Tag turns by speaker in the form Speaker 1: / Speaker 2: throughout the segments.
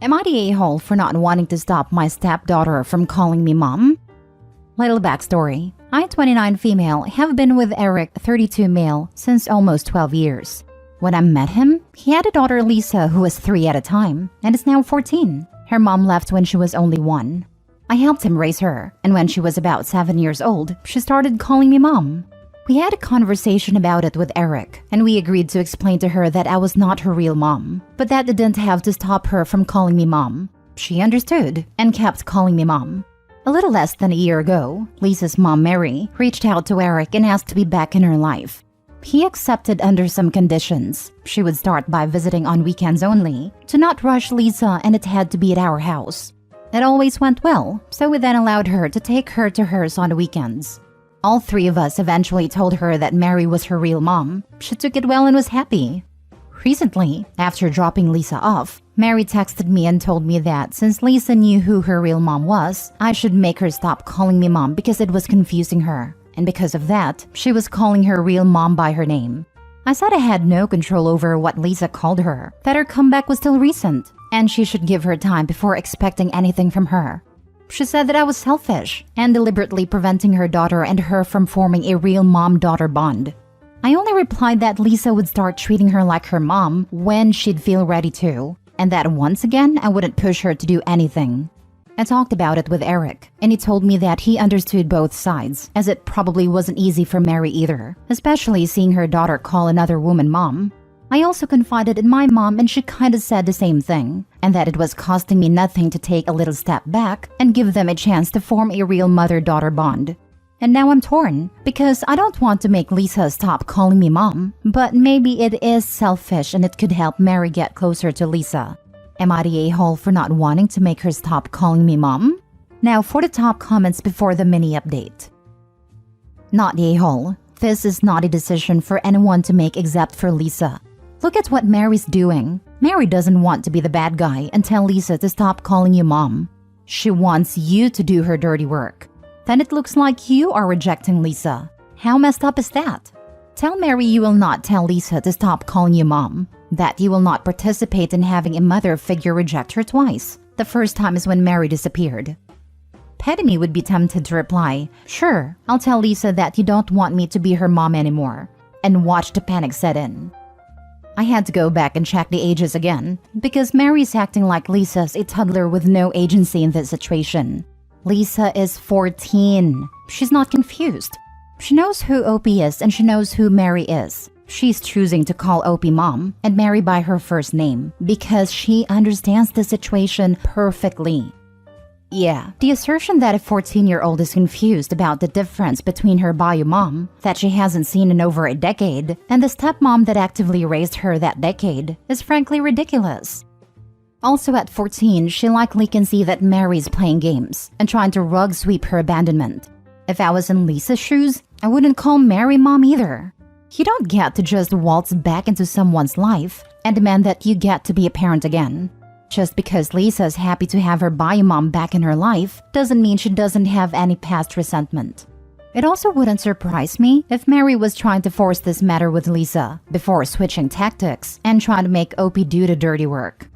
Speaker 1: Am I the a-hole for not wanting to stop my stepdaughter from calling me mom? Little backstory. I, 29 female, have been with Eric, 32 male, since almost 12 years. When I met him, he had a daughter Lisa who was 3 at a time and is now 14. Her mom left when she was only 1. I helped him raise her, and when she was about 7 years old, she started calling me mom. We had a conversation about it with Eric, and we agreed to explain to her that I was not her real mom, but that didn't have to stop her from calling me mom. She understood and kept calling me mom. A little less than a year ago, Lisa's mom, Mary, reached out to Eric and asked to be back in her life. He accepted under some conditions. She would start by visiting on weekends only, to not rush Lisa, and it had to be at our house. It always went well, so we then allowed her to take her to hers on the weekends. All 3 of us eventually told her that Mary was her real mom. She took it well and was happy. Recently, after dropping Lisa off, Mary texted me and told me that since Lisa knew who her real mom was, I should make her stop calling me mom because it was confusing her. And because of that, she was calling her real mom by her name. I said I had no control over what Lisa called her, that her comeback was still recent, and she should give her time before expecting anything from her. She said that I was selfish and deliberately preventing her daughter and her from forming a real mom-daughter bond. I only replied that Lisa would start treating her like her mom when she'd feel ready to, and that once again I wouldn't push her to do anything. I talked about it with Eric, and he told me that he understood both sides, as it probably wasn't easy for Mary either, especially seeing her daughter call another woman mom. I also confided in my mom, and she kinda said the same thing, and that it was costing me nothing to take a little step back and give them a chance to form a real mother-daughter bond. And now I'm torn, because I don't want to make Lisa stop calling me mom, but maybe it is selfish and it could help Mary get closer to Lisa. Am I the a-hole for not wanting to make her stop calling me mom? Now for the top comments before the mini update. Not the a-hole. This is not a decision for anyone to make except for Lisa. Look at what Mary's doing. Mary doesn't want to be the bad guy and tell Lisa to stop calling you mom. She wants you to do her dirty work. Then it looks like you are rejecting Lisa. How messed up is that? Tell Mary you will not tell Lisa to stop calling you mom. That you will not participate in having a mother figure reject her twice. The first time is when Mary disappeared. Petty me would be tempted to reply, "Sure, I'll tell Lisa that you don't want me to be her mom anymore," and watch the panic set in. I had to go back and check the ages again, because Mary's acting like Lisa's a toddler with no agency in this situation. Lisa is 14. She's not confused. She knows who Opie is and she knows who Mary is. She's choosing to call Opie mom and Mary by her first name because she understands the situation perfectly. Yeah, the assertion that a 14-year-old is confused about the difference between her bio mom, that she hasn't seen in over a decade, and the stepmom that actively raised her that decade is frankly ridiculous. Also at 14, she likely can see that Mary's playing games and trying to rug sweep her abandonment. If I was in Lisa's shoes, I wouldn't call Mary mom either. You don't get to just waltz back into someone's life and demand that you get to be a parent again. Just because Lisa's happy to have her bio mom back in her life doesn't mean she doesn't have any past resentment. It also wouldn't surprise me if Mary was trying to force this matter with Lisa before switching tactics and trying to make Opie do the dirty work.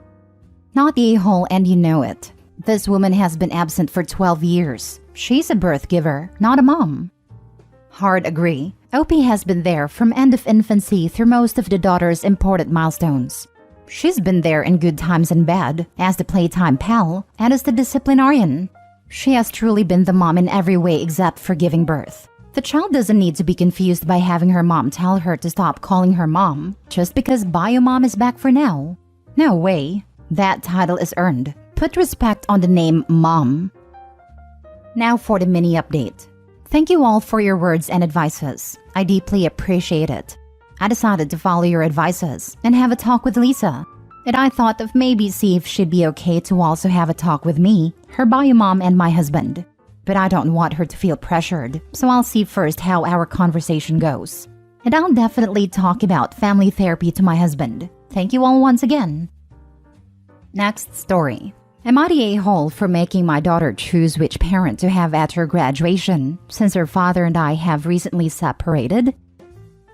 Speaker 1: Not the a-hole, and you know it. This woman has been absent for 12 years. She's a birth giver, not a mom. Hard agree. Opie has been there from end of infancy through most of the daughter's important milestones. She's been there in good times and bad, as the playtime pal and as the disciplinarian. She has truly been the mom in every way except for giving birth. The child doesn't need to be confused by having her mom tell her to stop calling her mom just because bio mom is back for now. No way. That title is earned. Put respect on the name mom. Now for the mini update. Thank you all for your words and advices. I deeply appreciate it. I decided to follow your advices and have a talk with Lisa. And I thought of maybe see if she'd be okay to also have a talk with me, her bio mom, and my husband. But I don't want her to feel pressured, so I'll see first how our conversation goes. And I'll definitely talk about family therapy to my husband. Thank you all once again. Next story. Am I the a-hole for making my daughter choose which parent to have at her graduation, since her father and I have recently separated?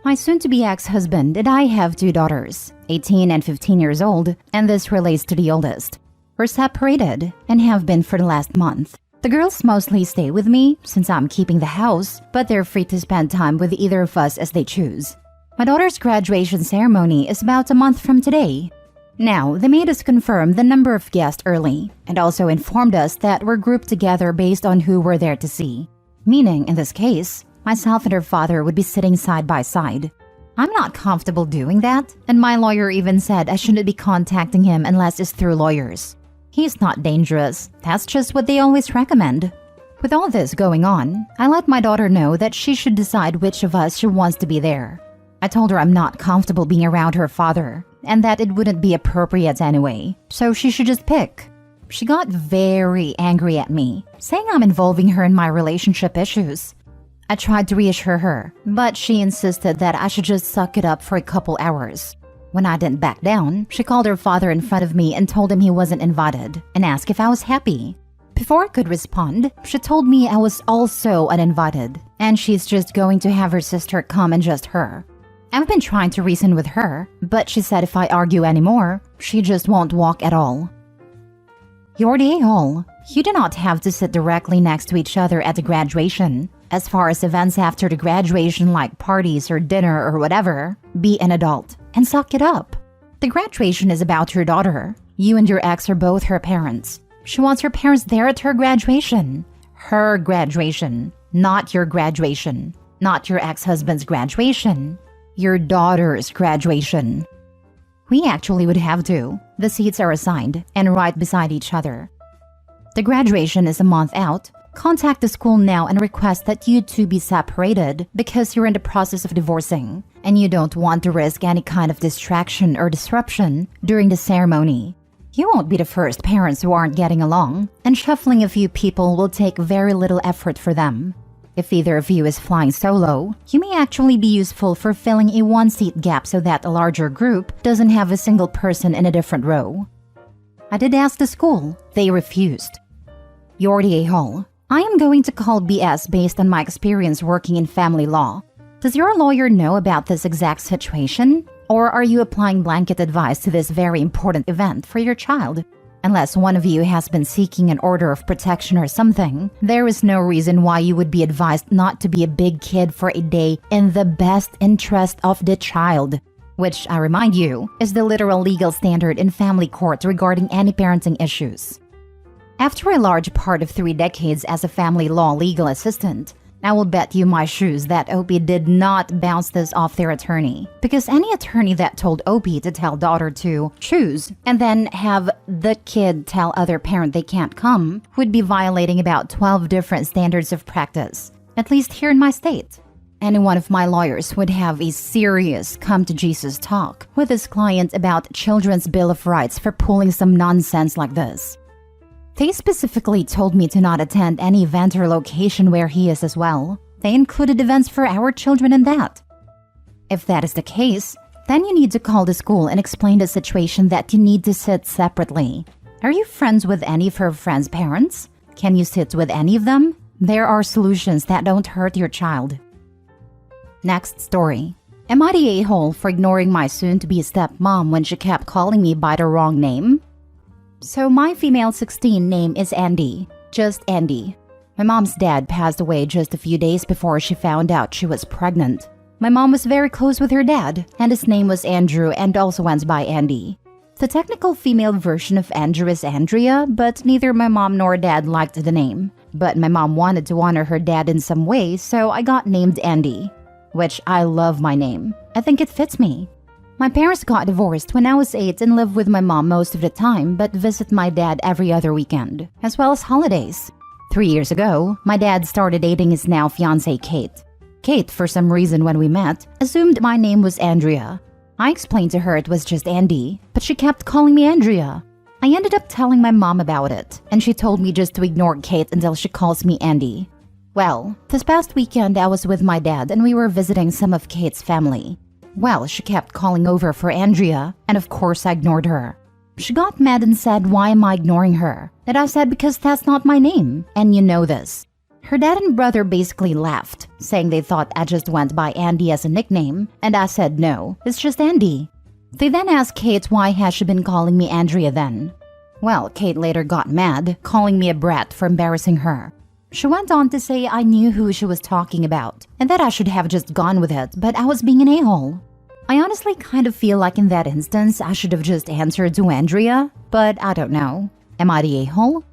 Speaker 1: My soon-to-be ex-husband and I have 2 daughters, 18 and 15 years old, and this relates to the oldest. We're separated and have been for the last month. The girls mostly stay with me since I'm keeping the house, but they're free to spend time with either of us as they choose. My daughter's graduation ceremony is about a month from today. Now, they made us confirm the number of guests early and also informed us that we're grouped together based on who we're there to see. Meaning, in this case, myself and her father would be sitting side by side. I'm not comfortable doing that, and my lawyer even said I shouldn't be contacting him unless it's through lawyers. He's not dangerous, that's just what they always recommend. With all this going on, I let my daughter know that she should decide which of us she wants to be there. I told her I'm not comfortable being around her father, and that it wouldn't be appropriate anyway, so she should just pick. She got very angry at me, saying I'm involving her in my relationship issues. I tried to reassure her, but she insisted that I should just suck it up for a couple hours. When I didn't back down, she called her father in front of me and told him he wasn't invited and asked if I was happy. Before I could respond, she told me I was also uninvited and she's just going to have her sister come and just her. I've been trying to reason with her, but she said if I argue anymore, she just won't walk at all. You're the a-hole. You do not have to sit directly next to each other at the graduation. As far as events after the graduation like parties or dinner or whatever, be an adult and suck it up. The graduation is about your daughter. You and your ex are both her parents. She wants her parents there at her graduation. Her graduation, not your graduation. Not your ex-husband's graduation. Your daughter's graduation. We actually would have to. The seats are assigned and right beside each other. The graduation is a month out. Contact the school now and request that you two be separated because you're in the process of divorcing and you don't want to risk any kind of distraction or disruption during the ceremony. You won't be the first parents who aren't getting along, and shuffling a few people will take very little effort for them. If either of you is flying solo, you may actually be useful for filling a one-seat gap so that a larger group doesn't have a single person in a different row. I did ask the school. They refused. You're the a-hole. I am going to call BS based on my experience working in family law. Does your lawyer know about this exact situation? Or are you applying blanket advice to this very important event for your child? Unless one of you has been seeking an order of protection or something, there is no reason why you would be advised not to be a big kid for a day in the best interest of the child, which, I remind you, is the literal legal standard in family court regarding any parenting issues. After a large part of 3 decades as a family law legal assistant, I will bet you my shoes that Opie did not bounce this off their attorney, because any attorney that told Opie to tell daughter to choose and then have the kid tell other parent they can't come would be violating about 12 different standards of practice, at least here in my state. Any one of my lawyers would have a serious come-to-Jesus talk with his client about Children's Bill of Rights for pulling some nonsense like this. They specifically told me to not attend any event or location where he is as well. They included events for our children in that. If that is the case, then you need to call the school and explain the situation that you need to sit separately. Are you friends with any of her friends' parents? Can you sit with any of them? There are solutions that don't hurt your child. Next story. Am I the a-hole for ignoring my soon-to-be stepmom when she kept calling me by the wrong name? So my female 16 name is Andy, just Andy. My mom's dad passed away just a few days before she found out she was pregnant. My mom was very close with her dad, and his name was Andrew and also went by Andy. The technical female version of Andrew is Andrea, but neither my mom nor dad liked the name. But my mom wanted to honor her dad in some way, so I got named Andy, which I love my name. I think it fits me. My parents got divorced when I was 8 and lived with my mom most of the time, but visit my dad every other weekend, as well as holidays. 3 years ago, my dad started dating his now fiancée Kate. Kate, for some reason when we met, assumed my name was Andrea. I explained to her it was just Andy, but she kept calling me Andrea. I ended up telling my mom about it, and she told me just to ignore Kate until she calls me Andy. Well, this past weekend I was with my dad and we were visiting some of Kate's family. Well, she kept calling over for Andrea, and of course I ignored her. She got mad and said, why am I ignoring her? And I said, because that's not my name, and you know this. Her dad and brother basically laughed, saying they thought I just went by Andy as a nickname, and I said no, it's just Andy. They then asked Kate why has she been calling me Andrea then. Well, Kate later got mad, calling me a brat for embarrassing her. She went on to say I knew who she was talking about, and that I should have just gone with it, but I was being an a-hole. I honestly kind of feel like in that instance I should have just answered to Andrea, but I don't know. Am I the a-hole?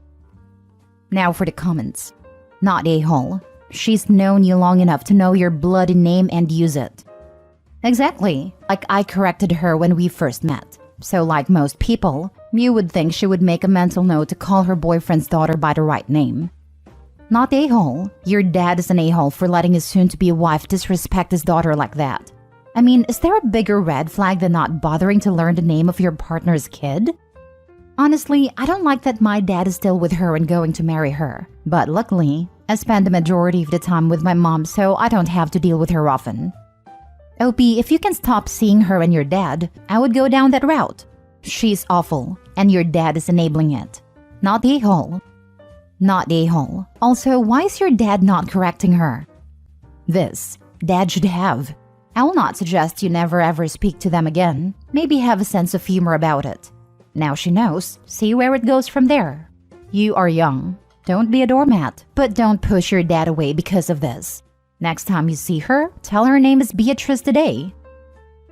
Speaker 1: Now for the comments. Not a-hole. She's known you long enough to know your bloody name and use it. Exactly. Like I corrected her when we first met. So like most people, you would think she would make a mental note to call her boyfriend's daughter by the right name. Not a-hole. Your dad is an a-hole for letting his soon-to-be wife disrespect his daughter like that. I mean, is there a bigger red flag than not bothering to learn the name of your partner's kid? Honestly, I don't like that my dad is still with her and going to marry her. But luckily, I spend the majority of the time with my mom, so I don't have to deal with her often. Opie, if you can stop seeing her and your dad, I would go down that route. She's awful, and your dad is enabling it. Not the a-hole. Not the a-hole. Also, why is your dad not correcting her? This, dad should have. I will not suggest you never ever speak to them again. Maybe have a sense of humor about it. Now she knows. See where it goes from there. You are young. Don't be a doormat, but don't push your dad away because of this. Next time you see her, tell her name is Beatrice today.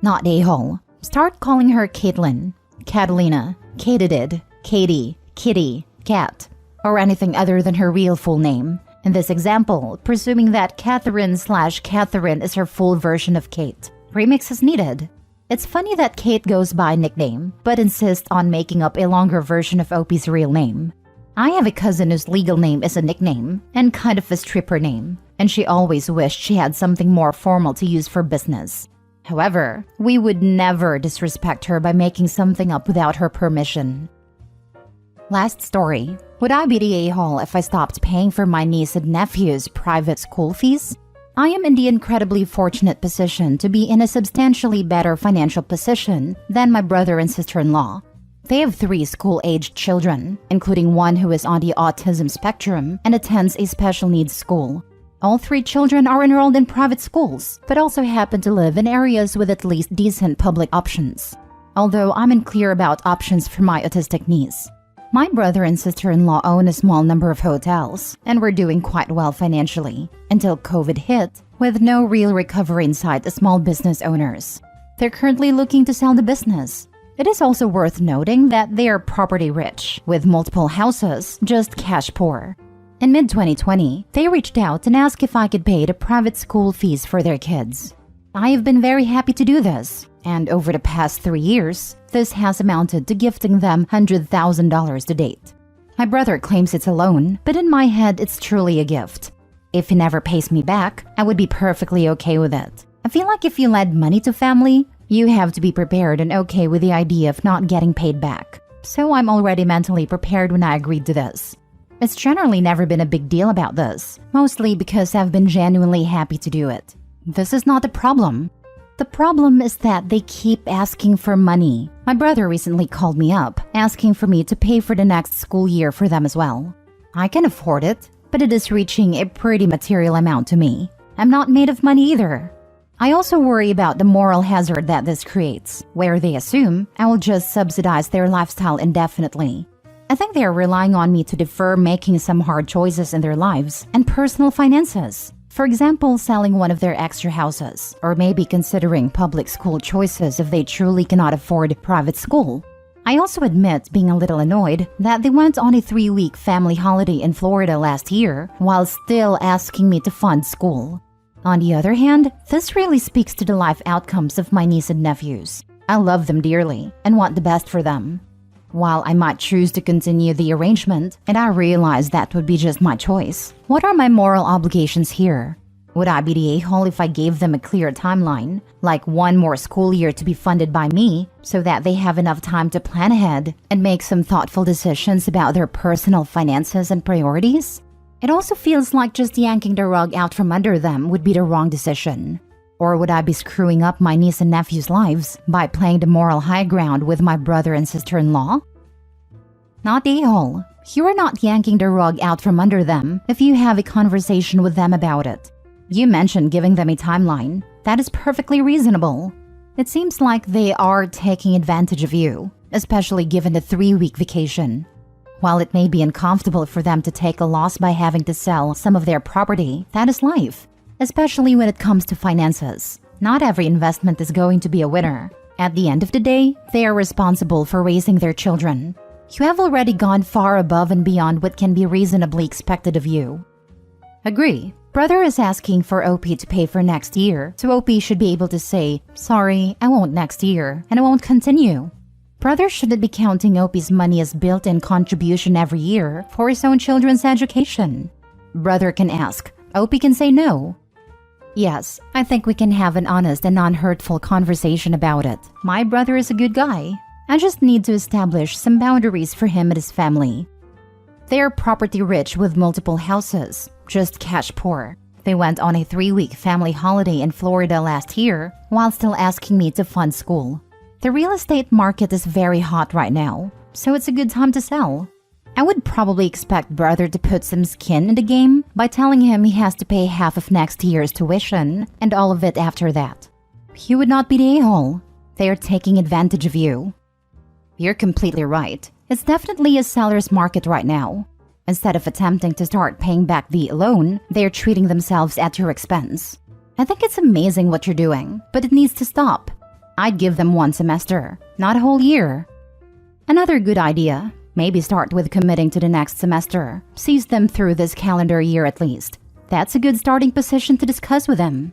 Speaker 1: Not a-hole. Start calling her Caitlin, Catalina, Katedid, Katie, Kitty, Cat, or anything other than her real full name. In this example, presuming that Catherine/Catherine is her full version of Kate. Remix is needed. It's funny that Kate goes by nickname, but insists on making up a longer version of Opie's real name. I have a cousin whose legal name is a nickname, and kind of a stripper name, and she always wished she had something more formal to use for business. However, we would never disrespect her by making something up without her permission. Last story. Would I be the a-hole if I stopped paying for my niece and nephew's private school fees? I am in the incredibly fortunate position to be in a substantially better financial position than my brother and sister-in-law. They have 3 school-aged children, including one who is on the autism spectrum and attends a special needs school. All 3 children are enrolled in private schools, but also happen to live in areas with at least decent public options. Although I'm unclear about options for my autistic niece. My brother and sister-in-law own a small number of hotels, and were doing quite well financially, until COVID hit, with no real recovery in sight as small business owners. They're currently looking to sell the business. It is also worth noting that they are property rich, with multiple houses, just cash poor. In mid-2020, they reached out and asked if I could pay the private school fees for their kids. I have been very happy to do this, and over the past 3 years, this has amounted to gifting them $100,000 to date. My brother claims it's a loan, but in my head it's truly a gift. If he never pays me back, I would be perfectly okay with it. I feel like if you lend money to family, you have to be prepared and okay with the idea of not getting paid back. So I'm already mentally prepared when I agreed to this. It's generally never been a big deal about this, mostly because I've been genuinely happy to do it. This is not the problem. The problem is that they keep asking for money. My brother recently called me up, asking for me to pay for the next school year for them as well. I can afford it, but it is reaching a pretty material amount to me. I'm not made of money either. I also worry about the moral hazard that this creates, where they assume I will just subsidize their lifestyle indefinitely. I think they are relying on me to defer making some hard choices in their lives and personal finances. For example, selling one of their extra houses, or maybe considering public school choices if they truly cannot afford private school. I also admit being a little annoyed that they went on a 3-week family holiday in Florida last year while still asking me to fund school. On the other hand, this really speaks to the life outcomes of my niece and nephews. I love them dearly and want the best for them. While I might choose to continue the arrangement, and I realize that would be just my choice, what are my moral obligations here? Would I be the a-hole if I gave them a clear timeline, like 1 more school year to be funded by me, so that they have enough time to plan ahead and make some thoughtful decisions about their personal finances and priorities? It also feels like just yanking the rug out from under them would be the wrong decision. Or would I be screwing up my niece and nephew's lives by playing the moral high ground with my brother and sister-in-law? Not a-hole. You are not yanking the rug out from under them if you have a conversation with them about it. You mentioned giving them a timeline. That is perfectly reasonable. It seems like they are taking advantage of you, especially given the 3-week vacation. While it may be uncomfortable for them to take a loss by having to sell some of their property, that is life, especially when it comes to finances. Not every investment is going to be a winner. At the end of the day, they are responsible for raising their children. You have already gone far above and beyond what can be reasonably expected of you. Agree. Brother is asking for OP to pay for next year, so OP should be able to say, "Sorry, I won't next year, and I won't continue." Brother shouldn't be counting OP's money as built-in contribution every year for his own children's education. Brother can ask, OP can say no. Yes, I think we can have an honest and non-hurtful conversation about it. My brother is a good guy. I just need to establish some boundaries for him and his family. They are property rich with multiple houses, just cash poor. They went on a 3-week family holiday in Florida last year while still asking me to fund school. The real estate market is very hot right now, so it's a good time to sell. I would probably expect brother to put some skin in the game by telling him he has to pay half of next year's tuition and all of it after that. He would not be the a-hole. They are taking advantage of you. You're completely right. It's definitely a seller's market right now. Instead of attempting to start paying back the loan, they are treating themselves at your expense. I think it's amazing what you're doing, but it needs to stop. I'd give them 1 semester, not a whole year. Another good idea. Maybe start with committing to the next semester. Sees them through this calendar year at least. That's a good starting position to discuss with them.